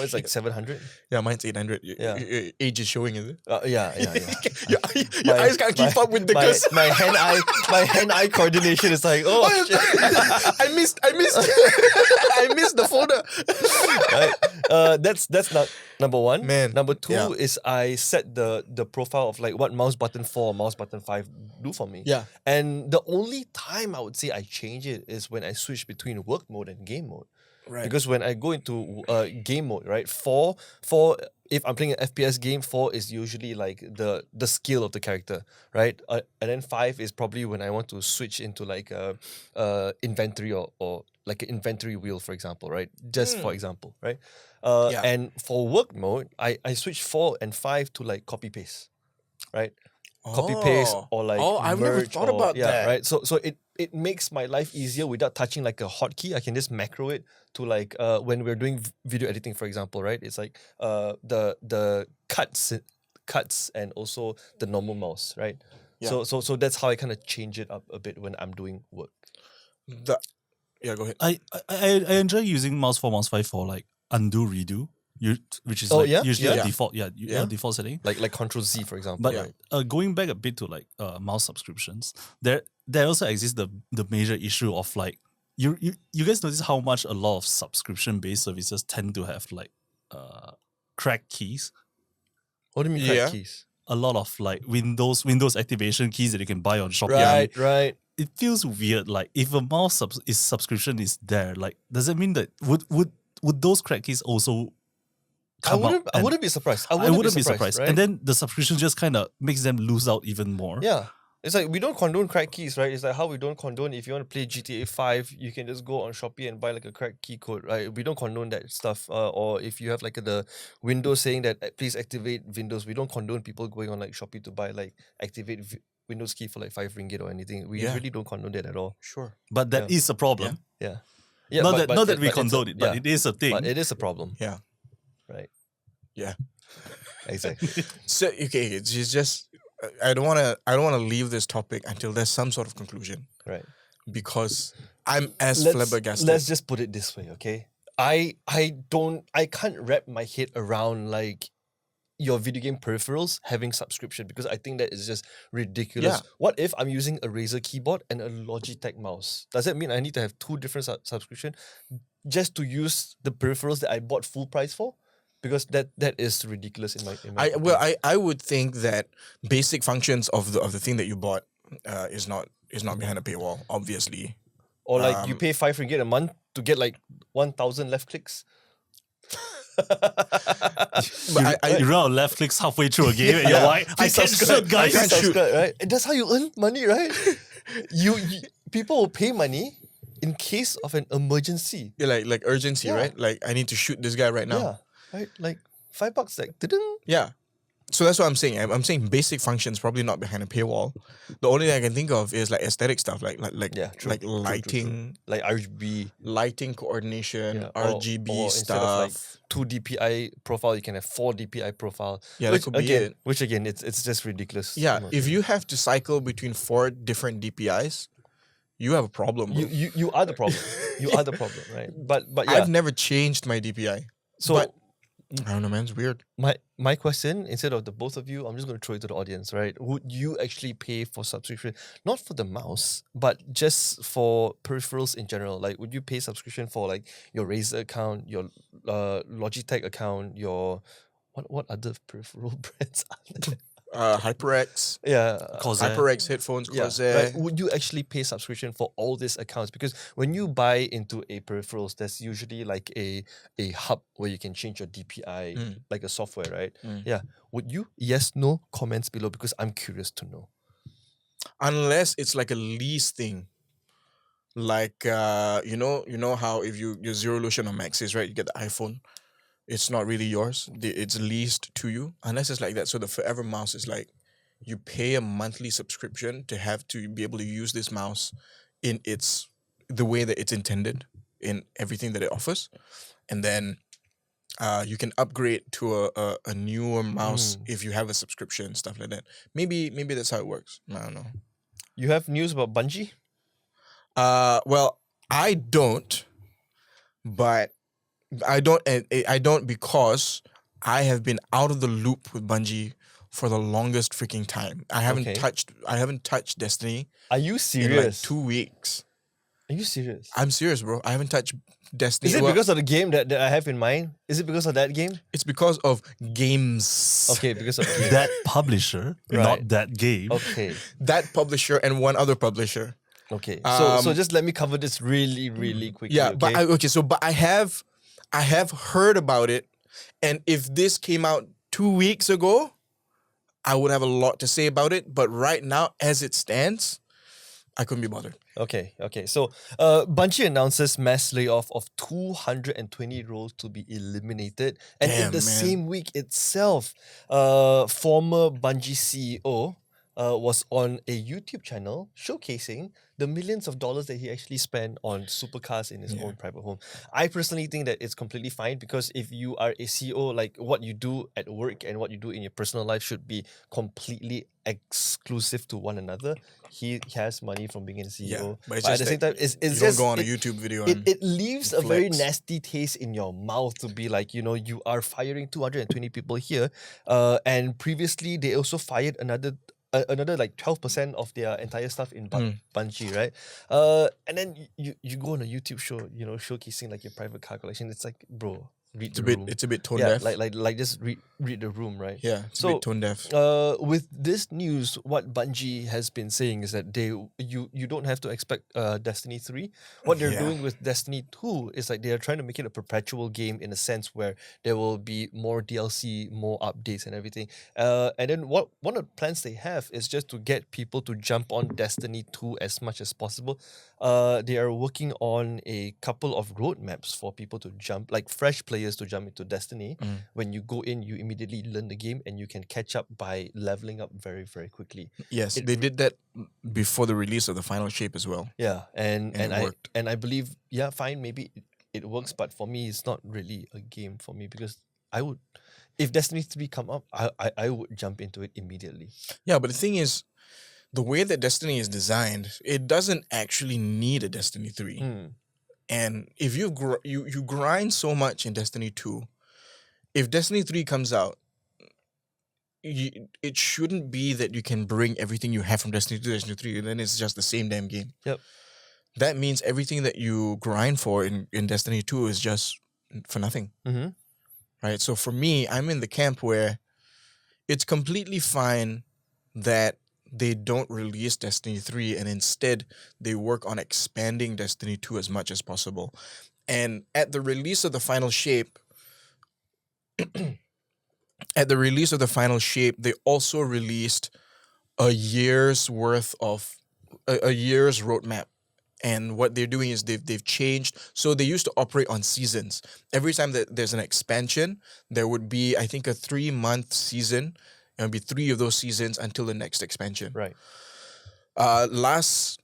it's like 700. Yeah, mine's 800. Yeah. Your age is showing, is it? Yeah. Your eyes can't keep up with the curse. my hand-eye coordination is like, oh shit. I missed I missed the folder. Right. That's not number one. Man, Number two yeah. is I set the profile of like what mouse button 4, mouse button 5 do for me. Yeah. And the only time I would say I change it is when I switch between work mode and game mode. Right. Because when I go into game mode, right, 4, if I'm playing an FPS game, 4 is usually like the skill of the character, right? And then 5 is probably when I want to switch into like inventory or like an inventory wheel, for example, right? Just for example, right? Yeah. And for work mode, I switch 4 and 5 to like copy paste, right? Copy paste or like I've never merge thought or- about yeah, that. right? So it makes my life easier without touching like a hotkey. I can just macro it to like when we're doing video editing, for example, right? It's like the cuts and also the normal mouse, right? Yeah. So that's how I kind of change it up a bit when I'm doing work. Yeah, go ahead. I enjoy using mouse 4, mouse 5 for like undo redo, which is usually a default default setting. Like Control Z, for example. But right? Going back a bit to like mouse subscriptions, there also exists the major issue of like you guys notice how much a lot of subscription based services tend to have like cracked keys. What do you mean cracked keys? A lot of like Windows activation keys that you can buy on Shopee. Right. It feels weird. Like if a mouse subscription is there, like does it mean that would those crack keys also come out? I wouldn't be surprised. I wouldn't be surprised. Right? And then the subscription just kind of makes them lose out even more. Yeah. It's like we don't condone crack keys, right? It's like how we don't condone if you want to play GTA 5, you can just go on Shopee and buy like a crack key code, right? We don't condone that stuff. Or if you have like the Windows saying that please activate Windows, we don't condone people going on like Shopee to buy like activate Windows key for like 5 ringgit or anything. We really don't condone that at all. Sure. But that is a problem. Yeah. Not that we condone it, but it is a thing. But it is a problem. Yeah. Right. Yeah. Exactly. So it's just I don't wanna leave this topic until there's some sort of conclusion. Right. Because I'm flabbergasted. Let's just put it this way, okay? I can't wrap my head around like your video game peripherals having subscription because I think that is just ridiculous. Yeah. What if I'm using a Razer keyboard and a Logitech mouse? Does that mean I need to have 2 different subscription just to use the peripherals that I bought full price for? Because that is ridiculous in my opinion. I would think that basic functions of the thing that you bought is not behind a paywall, obviously. Or like you pay 5 ringgit a month to get like 1,000 left clicks. You run out of left clicks halfway through a game and you're like, I can't shoot, guys. I can't shoot, right? And that's how you earn money, right? you people will pay money in case of an emergency. Yeah, like urgency, right? Like I need to shoot this guy right now. Yeah. Right? Like $5, like didn't. Yeah. So that's what I'm saying. I'm saying basic functions probably not behind a paywall. The only thing I can think of is like aesthetic stuff, like lighting, like RGB, lighting coordination, or RGB instead of like stuff. 2 DPI profile, you can have 4 DPI profile. Yeah, which that could be it. Which again, it's just ridiculous. Yeah, if you have to cycle between 4 different DPIs, you have a problem. Bro. You are the problem. You are the problem, right? But yeah, I've never changed my DPI. So but, I don't know, man. It's weird. My question, instead of the both of you, I'm just going to throw it to the audience, right? Would you actually pay for subscription, not for the mouse, but just for peripherals in general? Like, would you pay subscription for like your Razer account, your Logitech account, your what other peripheral brands are there? HyperX. Yeah. HyperX headphones, Corsair. Right. Would you actually pay subscription for all these accounts? Because when you buy into a peripherals, there's usually like a hub where you can change your DPI, like a software, right? Yeah. Would you? Yes, no, comments below because I'm curious to know. Unless it's like a lease thing. Like you know how if your Zero Lution or Maxis, right? You get the iPhone. It's not really yours. It's leased to you. Unless it's like that. So the Forever mouse is like you pay a monthly subscription to have to be able to use this mouse in the way that it's intended in everything that it offers. And then you can upgrade to a newer mouse if you have a subscription, stuff like that. Maybe that's how it works. I don't know. You have news about Bungie? Well, I don't, but I don't because I have been out of the loop with Bungie for the longest freaking time. I haven't touched Destiny. Are you serious? In like 2 weeks. Are you serious? I'm serious, bro. I haven't touched Destiny. Is it because of the game that I have in mind? Is it because of that game? It's because of games. Okay, because of games. That publisher, not that game. Okay. That publisher and one other publisher. Okay. So just let me cover this really, really quickly. Yeah, okay? but I have heard about it, and if this came out 2 weeks ago, I would have a lot to say about it. But right now, as it stands, I couldn't be bothered. Okay. So Bungie announces mass layoff of 220 roles to be eliminated. And in the same week itself, former Bungie CEO was on a YouTube channel showcasing the millions of dollars that he actually spent on supercars in his own private home. I personally think that it's completely fine, because if you are a CEO, like what you do at work and what you do in your personal life should be completely exclusive to one another. He has money from being a CEO, but it's at just the same that time, it's you just don't go on a it- YouTube video it, and it leaves a very flex. nasty taste in your mouth to be like, you are firing 220 people here, and previously they also fired another like 12% of their entire stuff in Bungie, right? And then you go on a YouTube show, showcasing like your private car collection. It's like, bro, read the room. It's a bit tone Yeah, deaf. like just read the room, right? Yeah, it's a So bit tone deaf. with this news, what Bungie has been saying is that you don't have to expect Destiny 3. What they're doing with Destiny 2 is like they are trying to make it a perpetual game, in a sense where there will be more DLC, more updates and everything. And then one of the plans they have is just to get people to jump on Destiny 2 as much as possible. They are working on a couple of roadmaps for people to jump, like fresh players to jump into Destiny. When you go in, you immediately learn the game and you can catch up by leveling up very, very quickly. Yes, they did that before the release of the final shape as well. Yeah, and it worked. I believe, fine, maybe it works, but for me, it's not really a game for me, because if Destiny 3 come up, I would jump into it immediately. Yeah, but the thing is, the way that Destiny is designed, it doesn't actually need a Destiny 3. And if you grind so much in Destiny 2, if Destiny 3 comes out, it shouldn't be that you can bring everything you have from Destiny 2 to Destiny 3, and then it's just the same damn game. Yep. That means everything that you grind for in Destiny 2 is just for nothing. Right? So for me, I'm in the camp where it's completely fine that they don't release Destiny 3 and instead they work on expanding Destiny 2 as much as possible. And at the release of the final shape, they also released a year's worth of a year's roadmap. And what they're doing is they've changed. So they used to operate on seasons. Every time that there's an expansion, there would be, I think, a 3-month season. It would be 3 of those seasons until the next expansion. Right. Last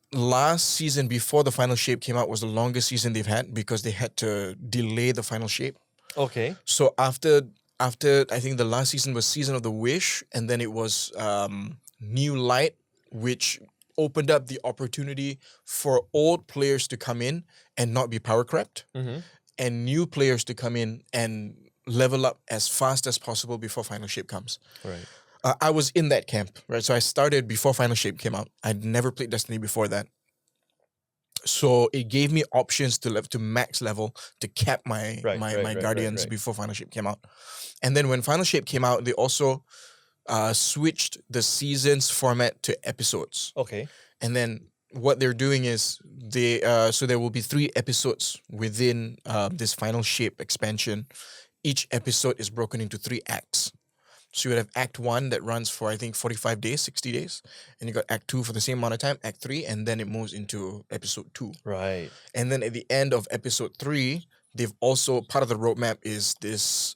season before the final shape came out was the longest season they've had, because they had to delay the final shape. Okay. So after I think the last season was Season of the Wish, and then it was New Light, which opened up the opportunity for old players to come in and not be power crept, and new players to come in and level up as fast as possible before final shape comes. Right. I was in that camp, right? So I started before final shape came out. I'd never played Destiny before that. So it gave me options to max level to cap my guardians before final shape came out. And then when final shape came out, they also switched the seasons format to episodes. Okay. And then what they're doing is so there will be 3 episodes within this final shape expansion. Each episode is broken into 3 acts. So you would have Act 1 that runs for, I think, 45 days, 60 days. And you got Act 2 for the same amount of time, Act 3, and then it moves into Episode 2. Right. And then at the end of Episode 3, they've also, part of the roadmap is this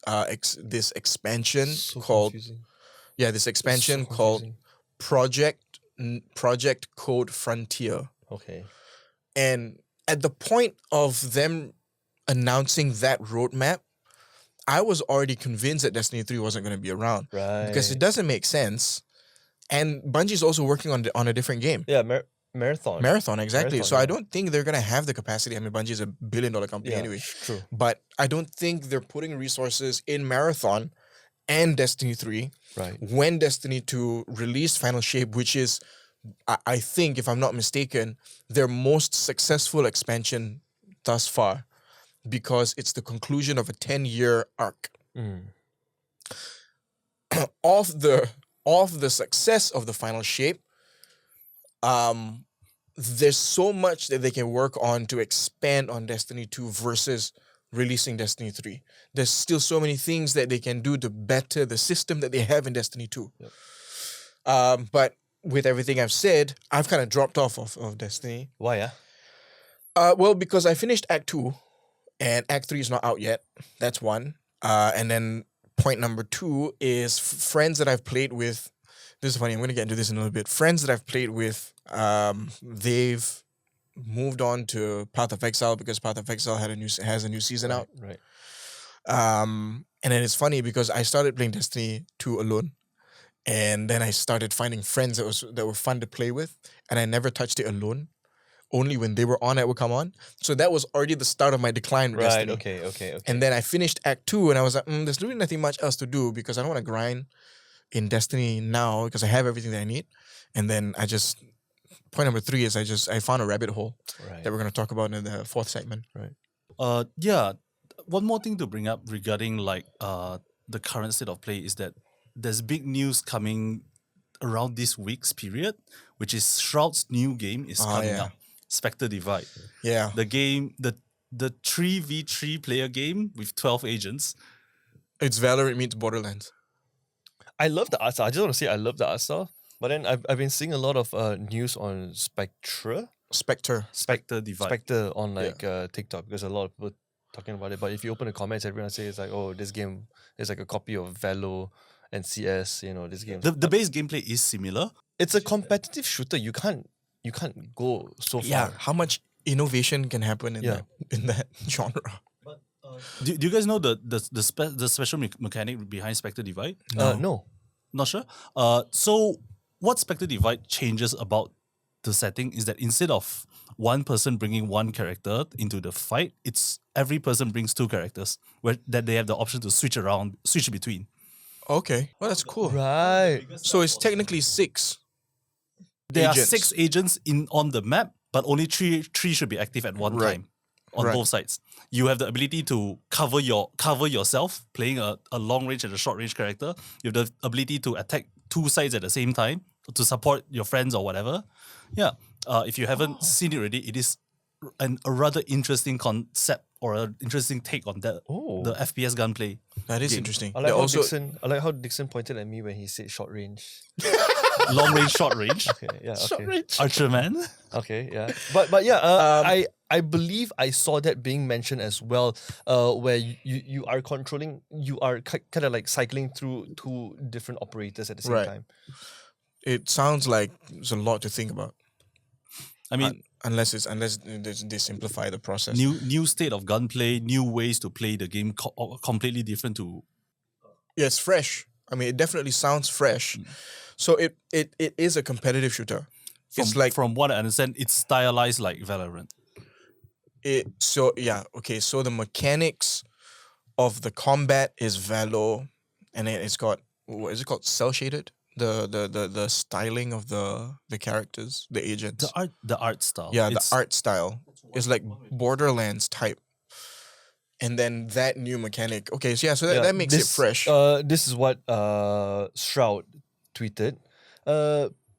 this expansion called... Confusing. Yeah, this expansion called Project Code Frontier. Okay. And at the point of them announcing that roadmap, I was already convinced that Destiny 3 wasn't going to be around. Right. Because it doesn't make sense. And Bungie's also working on a different game. Yeah, Marathon. Marathon, exactly. Marathon, so yeah. I don't think they're going to have the capacity. I mean, Bungie's a billion-dollar company anyway. True. But I don't think they're putting resources in Marathon and Destiny 3 when Destiny 2 released Final Shape, which is, I think, if I'm not mistaken, their most successful expansion thus far, because it's the conclusion of a 10-year arc. Of the success of the Final Shape, there's so much that they can work on to expand on Destiny 2 versus releasing Destiny 3. There's still so many things that they can do to better the system that they have in Destiny 2. Yep. But with everything I've said, I've kind of dropped off of Destiny. Why, well, because I finished Act 2, and Act 3 is not out yet. That's one. And then point number 2 is friends that I've played with this is funny. I'm going to get into this in a little bit. Friends that I've played with, they've moved on to Path of Exile because Path of Exile has a new season out. Right. And then it's funny because I started playing Destiny 2 alone, and then I started finding friends that were fun to play with, and I never touched it alone. Only when they were on, I would come on. So that was already the start of my decline with Right. Destiny. Okay. And then I finished Act 2, and I was like, there's really nothing much else to do because I don't want to grind in Destiny now because I have everything that I need. And then point number 3 is I found a rabbit hole that we're going to talk about in the 4th segment. Right. Yeah. One more thing to bring up regarding like the current state of play is that there's big news coming around this week's period, which is Shroud's new game is coming out. Spectre Divide. Yeah. The game, the 3v3 player game with 12 agents. It's Valorant meets Borderlands. I love the art style. I just want to say I love the art style. But then I've been seeing a lot of news on Spectre Divide. Spectre on TikTok because a lot of people talking about it. But if you open the comments, everyone says it's like, oh, this game is like a copy of Valo and CS. This game. The base gameplay is similar. It's a competitive shooter. You can't go so far. Yeah. How much innovation can happen in that genre? Do you guys know the special mechanic behind Spectre Divide? No. Not sure. So what Spectre Divide changes about the setting is that instead of one person bringing one character into the fight, it's every person brings 2 characters that they have the option to switch between. Okay. Well, that's cool. Right. So it's technically 6. There agents. are 6 agents on the map, but only 3 should be active at one time on both sides. You have the ability to cover yourself, playing a long range and a short range character. You have the ability to attack 2 sides at the same time to support your friends or whatever. Yeah. If you haven't seen it already, it is a rather interesting concept or an interesting take on that. The FPS gunplay. That is game. interesting. I like how Dickson pointed at me when he said short range. Long range, short range. Okay, yeah, okay. Short range. Archer man. Okay, yeah. But yeah, I believe I saw that being mentioned as well, where you are controlling, you are kind of like cycling through 2 different operators at the same time. It sounds like there's a lot to think about. I mean, unless they simplify the process. New state of gunplay, new ways to play the game, completely different to. Yeah, it's fresh. I mean, it definitely sounds fresh. So it is a competitive shooter. From what I understand, it's stylized like Valorant. So the mechanics of the combat is Valo, and then it's got, what is it called? Cell shaded. The styling of the characters, the agents. The art style. Yeah, the art style is like Borderlands type. And then that new mechanic. Okay, so that makes it fresh. This is what Shroud tweeted.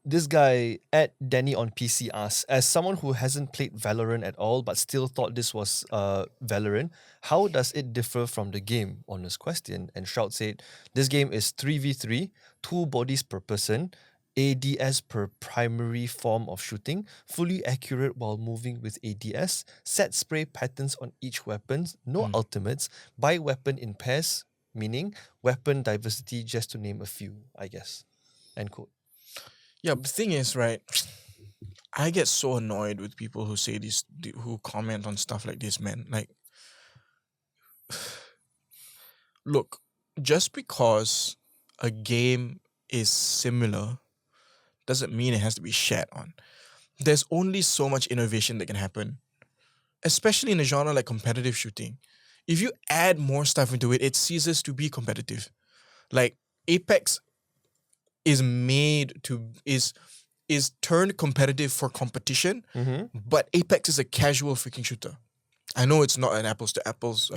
This guy at Danny on PC asks, as someone who hasn't played Valorant at all but still thought this was Valorant, how does it differ from the game? Honest question. And Shroud said, this game is 3v3, 2 bodies per person, ADS per primary form of shooting, fully accurate while moving with ADS, set spray patterns on each weapon, no ultimates, buy weapon in pairs, meaning weapon diversity, just to name a few, I guess. End quote. Yeah, the thing is, right, I get so annoyed with people who say this, who comment on stuff like this, man. Like, look, just because a game is similar doesn't mean it has to be shat on. There's only so much innovation that can happen, especially in a genre like competitive shooting. If you add more stuff into it, it ceases to be competitive. Like, Apex is turned competitive for competition, but Apex is a casual freaking shooter. I know it's not an apples to apples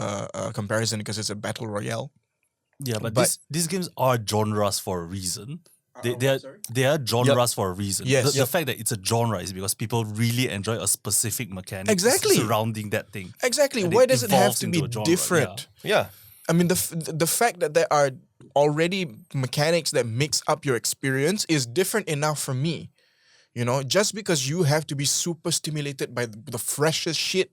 comparison because it's a battle royale. Yeah, but these games are genres for a reason. They are genres for a reason. Yes. The fact that it's a genre is because people really enjoy a specific mechanic surrounding that thing. Exactly. And Why does it have evolves to be into a genre. different? Yeah. I mean, the fact that there are already mechanics that mix up your experience is different enough for me. You know, just because you have to be super stimulated by the freshest shit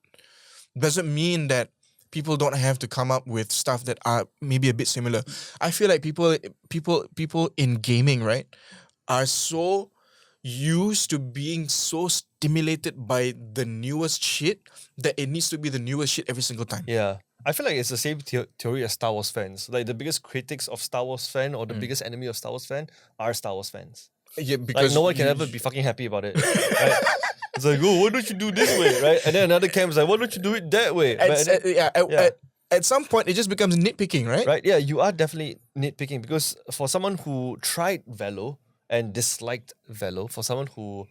doesn't mean that people don't have to come up with stuff that are maybe a bit similar. I feel like people in gaming, right, are so used to being so stimulated by the newest shit that it needs to be the newest shit every single time. Yeah. I feel like it's the same theory as Star Wars fans. Like the biggest critics of Star Wars fan or the biggest enemy of Star Wars fan are Star Wars fans. Yeah, Like because no one can ever be fucking happy about it. Right? It's like, oh, why don't you do this way, right? And then another camp is like, why don't you do it that way? At some point, it just becomes nitpicking, right? Right? Yeah, you are definitely nitpicking because for someone who tried Velo and disliked Velo, for someone who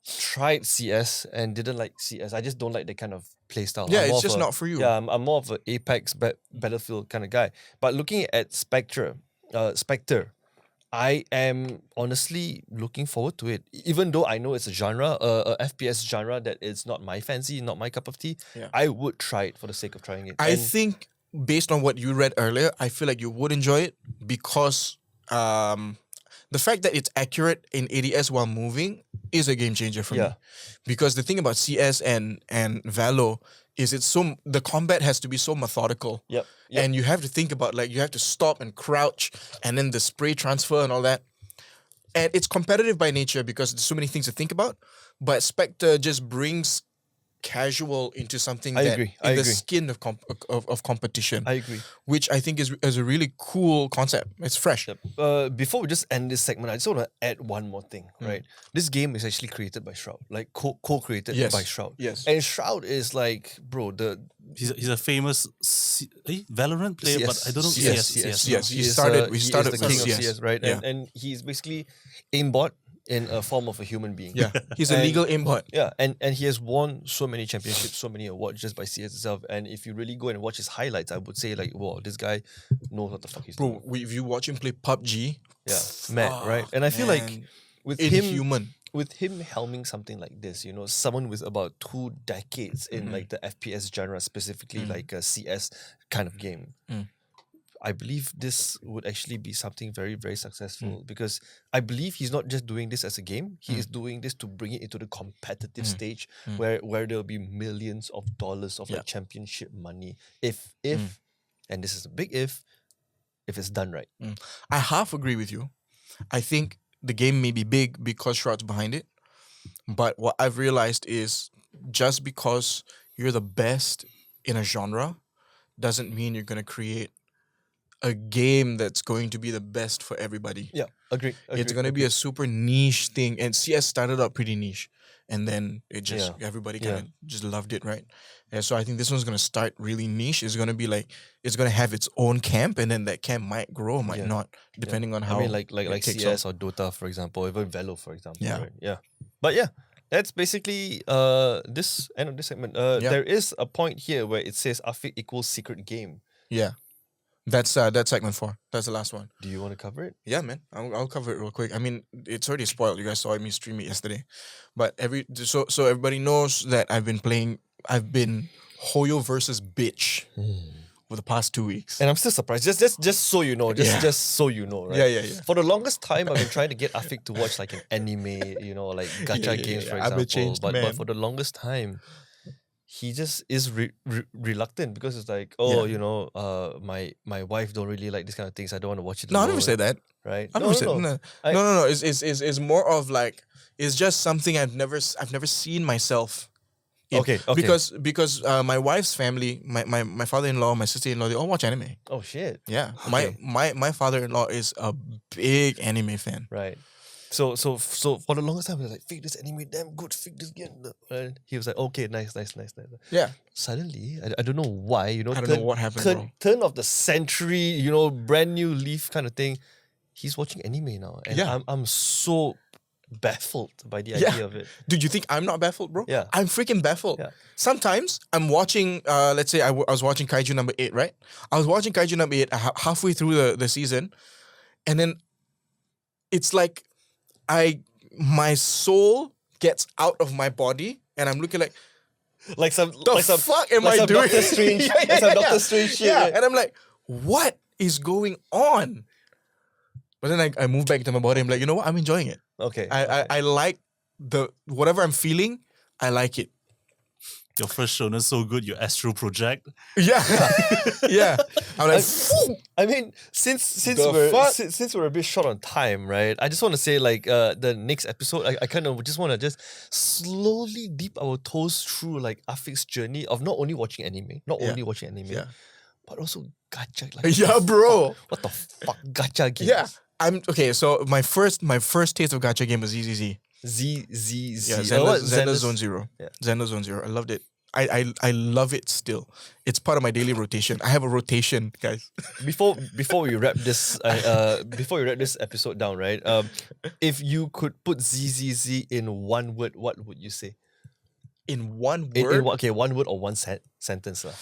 tried CS and didn't like CS, I just don't like that kind of playstyle. Yeah, it's just not for you. Yeah, I'm more of an Apex Battlefield kind of guy. But looking at Spectre, I am honestly looking forward to it. Even though I know it's a genre, a FPS genre that is not my fancy, not my cup of tea, I would try it for the sake of trying it. I think based on what you read earlier, I feel like you would enjoy it because the fact that it's accurate in ADS while moving is a game changer for me. Because the thing about CS and Valo is the combat has to be so methodical. Yep. And you have to think about, like, you have to stop and crouch and then the spray transfer and all that. And it's competitive by nature because there's so many things to think about. But Spectre just brings casual into something the skin of competition. I agree. Which I think is a really cool concept. It's fresh. Before we just end this segment, I just want to add one more thing, right? This game is actually created by Shroud, like co-created by Shroud. Yes. And Shroud is like, bro, he's a famous Valorant player, CS. but I don't know CS. Yes, He started is with the king of CS. CS, right? Yeah. And he's basically aimbot in a form of a human being. Yeah, he's a legal aimbot. Yeah, and he has won so many championships, so many awards just by CS itself. And if you really go and watch his highlights, I would say like, wow, this guy knows what the fuck he's doing. Bro, if you watch him play PUBG, mad, right? And I feel like with inhuman. with him helming something like this, you know, someone with about 2 decades in like the FPS genre, specifically like a CS kind of game. I believe this would actually be something very, very successful because I believe he's not just doing this as a game. He is doing this to bring it into the competitive stage where there'll be millions of dollars of like championship money. If and this is a big if it's done right. I half agree with you. I think the game may be big because Shroud's behind it. But what I've realized is just because you're the best in a genre doesn't mean you're going to create a game that's going to be the best for everybody. Yeah, agree. It's going to be a super niche thing. And CS started out pretty niche. And then it just, everybody kind of just loved it, right? And so I think this one's going to start really niche. It's going to be like, it's going to have its own camp. And then that camp might grow, might not, depending on how. I mean, like CS or Dota, for example, even Velo, for example. Right? Yeah. But yeah, that's basically this end of this segment. There is a point here where it says Afiq equals secret game. Yeah. That's segment 4. That's the last one. Do you want to cover it? Yeah, man. I'll cover it real quick. I mean, it's already spoiled. You guys saw me stream it yesterday. But so everybody knows that I've been Hoyo versus Bitch for the past 2 weeks. And I'm still surprised. Just so you know. Just so you know, right? Yeah. For the longest time, I've been trying to get Afiq to watch like an anime, you know, like gacha games, for example. But for the longest time, he just is reluctant because it's like, you know, my wife don't really like this kind of things. I don't want to watch it. No, I never said that. Right? I never said no. It's more of like, it's just something I've never seen myself in. Okay. Because my wife's family, my father-in-law, my sister-in-law, they all watch anime. Oh shit. Yeah. My father-in-law is a big anime fan. Right. So for the longest time, I was like, "Fake this anime, damn good. Fake this game." And he was like, "Okay, nice." Yeah. Suddenly, I don't know why. You know, I don't know what happened, bro. Turn of the century. You know, brand new leaf kind of thing. He's watching anime now, and I'm so baffled by the idea of it. Dude, you think I'm not baffled, bro? Yeah. I'm freaking baffled. Yeah. Sometimes I'm watching, let's say I was watching Kaiju number 8, right? I was watching Kaiju number 8 halfway through the season, and then it's like my soul gets out of my body, and I'm looking like some fuck am I doing? Doctor Strange, Doctor Strange shit. Yeah, and I'm like, what is going on? But then I move back to my body. I'm like, you know what? I'm enjoying it. Okay. I like whatever I'm feeling. I like it. Your first shonen so good, your astral project. Yeah. Yeah. I'm like, I mean, since The we're fuck? since we're a bit short on time, right? I just want to say like the next episode, I kind of just want to just slowly dip our toes through like Afiq's journey of not only watching anime, yeah. but also gacha. Like Yeah, bro. what the fuck, gacha games? Yeah. I'm okay. So my first taste of gacha game was ZZZ. Z. Yeah, What? Xena Zone Zero. Yeah. Xena Zone Zero. I loved it. I love it still. It's part of my daily rotation. I have a rotation, guys. Before we wrap this episode down, right? If you could put ZZZ in one word, what would you say? In one In word, one word or one sentence lah.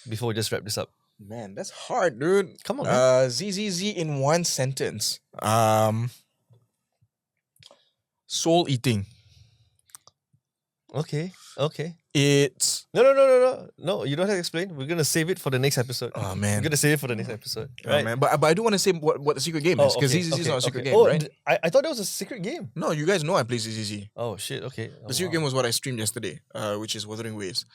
Before we just wrap this up. man, that's hard, dude. Come on, man. ZZZ in one sentence. Soul eating. Okay. It's No, you don't have to explain. We're gonna save it for the next episode. oh man. We're gonna save it for the next episode. Oh, Right? man. But I do want to say what the secret game is, because ZZZ is not a secret game, Oh, right? I thought that was a secret game. No, you guys know I play ZZZ. Oh shit, okay. Oh, The secret wow. game was what I streamed yesterday, which is Wuthering Waves,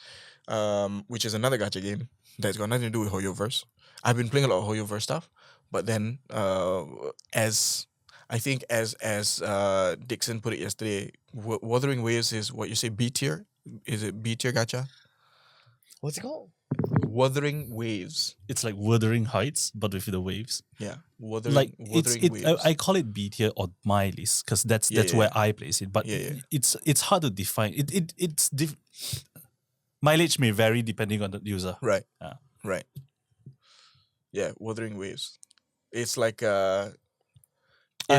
which is another gacha game that's got nothing to do with Hoyoverse. I've been playing a lot of Hoyoverse stuff, but then as Dickson put it yesterday, Wuthering Waves is what you say B tier. Is it B tier gacha? What's it called? Wuthering Waves. It's like Wuthering Heights, but with the waves. Yeah, Wuthering Wuthering Waves. I call it B tier or my list because that's Yeah, where I place it. But Yeah. it's hard to define. Mileage may vary depending on the user. Right. Yeah. Right. Yeah, Wuthering Waves. It's like I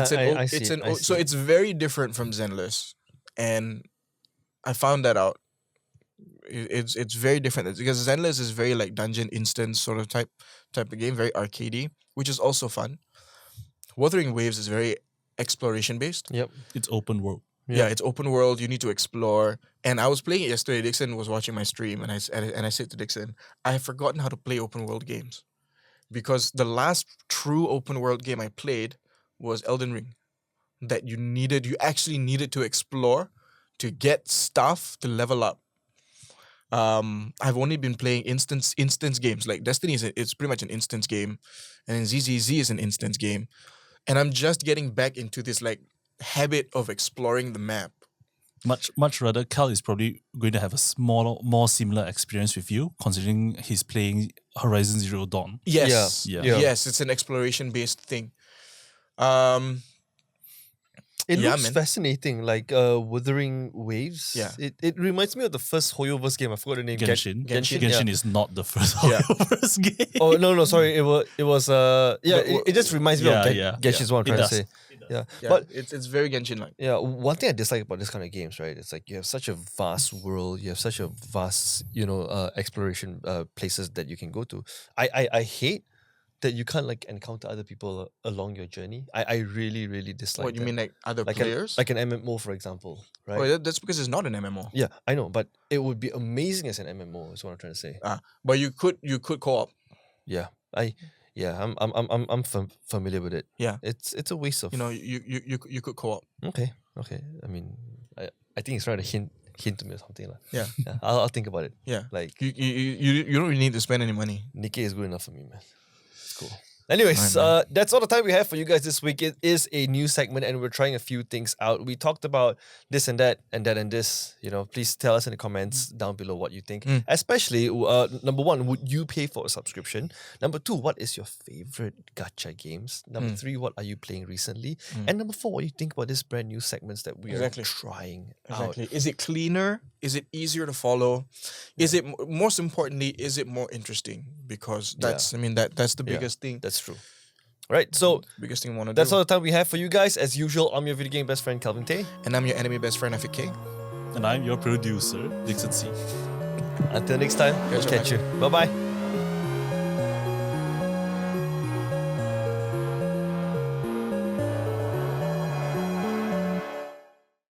see it. so it's very different from Zenless, and I found that out. It's very different because Zenless is very like dungeon instance sort of type of game, very arcadey, which is also fun. Wuthering Waves is very exploration based. Yep. It's open world. Yeah, it's open world. You need to explore. And I was playing it yesterday. Dixon was watching my stream, and I said to Dixon, I have forgotten how to play open world games, because the last true open world game I played was Elden Ring. That you actually needed to explore to get stuff to level up. I've only been playing instance games. Like Destiny it's pretty much an instance game, and then ZZZ is an instance game, and I'm just getting back into this like habit of exploring the map. Much rather, Cal is probably going to have a more similar experience with you, considering he's playing Horizon Zero Dawn. Yes, Yeah. yes, it's an exploration based thing. It Yeah, looks man. fascinating, like Wuthering Waves. Yeah. It reminds me of the first Hoyoverse game. I forgot the name. Genshin. Genshin, Genshin yeah. is not the first Yeah. first game. Oh no, sorry. It was it just reminds me of Genshin is what I'm trying to say. Yeah. Yeah, But it's very Genshin like. yeah, one thing I dislike about this kind of games, right? It's like you have such a vast world, you have such a vast, exploration places that you can go to. I hate that you can't like encounter other people along your journey. I really, really dislike What you that. mean, like other like players? like an MMO, for example, right? Oh, that's because it's not an MMO. Yeah, I know, but it would be amazing as an MMO. Is what I'm trying to say. But you could co-op. Yeah, I'm familiar with it. Yeah. It's a waste of. You could co-op. Okay. I mean, I think it's trying to hint to me or something lah. Yeah. Yeah, I'll think about it. Yeah. Like You don't really need to spend any money. Nikkei is good enough for me, man. It's cool. Anyways, Alright, that's all the time we have for you guys this week. It is a new segment and we're trying a few things out. We talked about this and that and that and this. Please tell us in the comments down below what you think. Especially, number one, would you pay for a subscription? Number two, what is your favorite gacha games? Number three, what are you playing recently? And number four, what do you think about this brand new segments that we Exactly. are trying Exactly. out? Is it cleaner? Is it easier to follow? Is it most importantly? Is it more interesting? Because that's that's the biggest thing. That's true. Right, so Biggest thing I want to do. that's all the time we have for you guys. As usual, I'm your video game best friend, Calvin Tay. And I'm your enemy best friend, Afiq. And I'm your producer, Dickson C. Until next time, we'll catch you. Bye-bye.